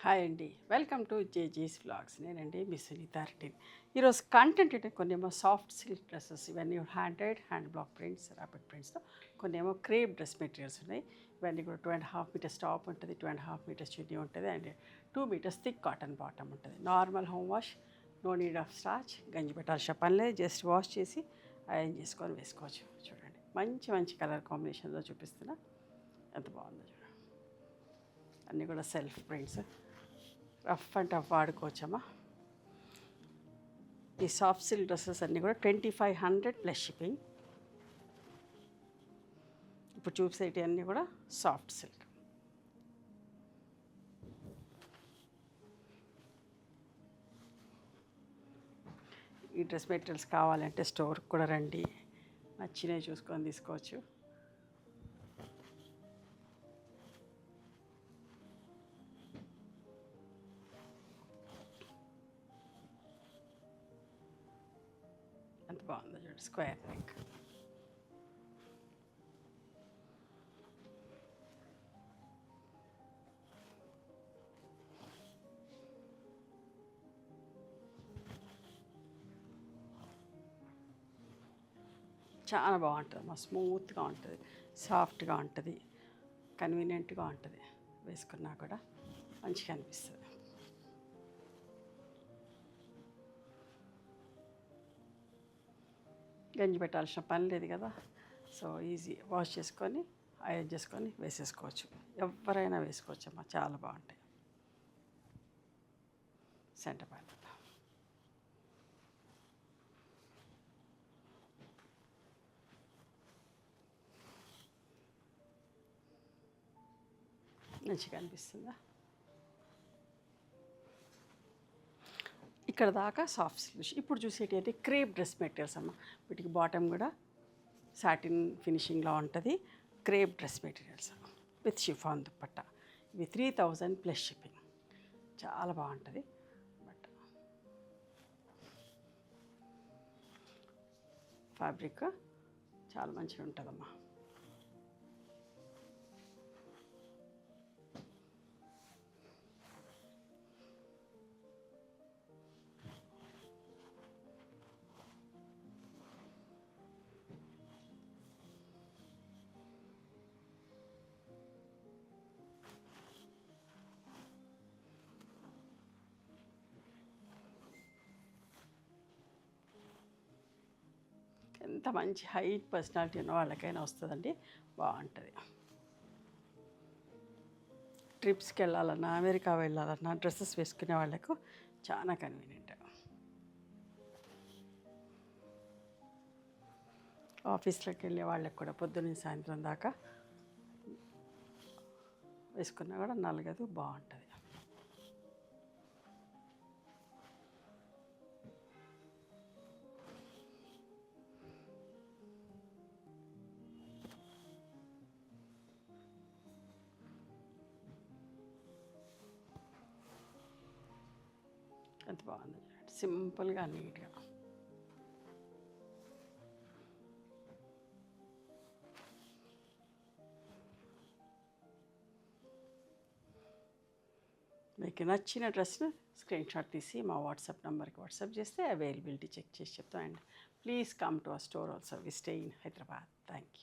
Hi అండి, welcome to జేజీస్ vlogs. నేనండి మీ సునీత రెడ్డి. ఈరోజు కంటెంట్ అంటే కొన్నేమో సాఫ్ట్ సిల్క్ డ్రెస్సెస్, ఇవన్నీ హ్యాండ్ బ్లాక్ ప్రింట్స్, ర్యాపిడ్ ప్రింట్స్తో, కొన్నేమో క్రేప్ డ్రెస్ మెటీరియల్స్ ఉన్నాయి. ఇవన్నీ కూడా 2.5 మీటర్స్ టాప్ ఉంటుంది, 2.5 మీటర్స్ చున్నీ ఉంటుంది, and 2 metres thick cotton bottom ఉంటుంది. Normal home wash, no need of starch, గంజి పెట్టాల్సిన పనిలేదు. జస్ట్ వాష్ చేసి ఐరన్ చేసుకొని వేసుకోవచ్చు. చూడండి, మంచి మంచి కలర్ కాంబినేషన్లో చూపిస్తున్నా, ఎంత బాగుందో చూడండి. అన్నీ కూడా self prints, rough and tough వాడుకోవచ్చమ్మా. ఈ సాఫ్ట్ సిల్క్ డ్రెస్సెస్ అన్నీ కూడా 2500 ప్లస్ షిప్పింగ్. ఇప్పుడు చూసేటి అన్నీ కూడా సాఫ్ట్ సిల్క్. ఈ డ్రెస్ మెటీరియల్స్ కావాలంటే స్టోర్కి కూడా రండి, నచ్చినవి చూసుకొని తీసుకోవచ్చు. ఎంత బాగుందో చూడండి, స్క్వేర్ నెక్. చాలా బాగుంటుంది, స్మూత్గా ఉంటుంది, సాఫ్ట్గా ఉంటుంది, కన్వీనియంట్గా ఉంటుంది. వేసుకున్నా కూడా మంచిగా అనిపిస్తుంది. గంజి పెట్టాల్సిన పని లేదు కదా, సో ఈజీ. వాష్ చేసుకొని ఐరన్ చేసుకొని వేసేసుకోవచ్చు. ఎవరైనా వేసుకోవచ్చు అమ్మా, చాలా బాగుంటాయి. సెంటర్ ప్యాంట్ మంచిగా అనిపిస్తుందా? ఇక్కడ దాకా సాఫ్ట్ సిల్క్. ఇప్పుడు చూసేటి అయితే క్రేప్ డ్రెస్ మెటీరియల్స్ అమ్మ. వీటికి బాటమ్ కూడా సాటిన్ ఫినిషింగ్లో ఉంటుంది. Crepe dress materials with chiffon dupatta. ఇవి 3000 ప్లస్ షిప్పింగ్. చాలా బాగుంటుంది. బట్ ఫ్యాబ్రిక్ చాలా మంచిగా ఉంటుందమ్మా. ఎంత మంచి హైట్ పర్సనాలిటీ ఉన్న వాళ్ళకైనా వస్తుందండి, బాగుంటుంది. ట్రిప్స్కి వెళ్ళాలన్నా, అమెరికా వెళ్ళాలన్నా డ్రెస్సెస్ వేసుకునే వాళ్ళకు చాలా కన్వీనియంట్. ఆఫీస్లోకి వెళ్ళే వాళ్ళకి కూడా పొద్దున్న సాయంత్రం దాకా వేసుకున్నా కూడా నలగదు, బాగుంటుంది. ఎంత బాగుంది, సింపుల్గా నీట్గా. మీకు నచ్చిన డ్రెస్ను స్క్రీన్ షాట్ తీసి మా వాట్సాప్ నెంబర్కి వాట్సాప్ చేస్తే అవైలబిలిటీ చెక్ చేసి చెప్తాం. And please come to our store also. We stay in Hyderabad. Thank you.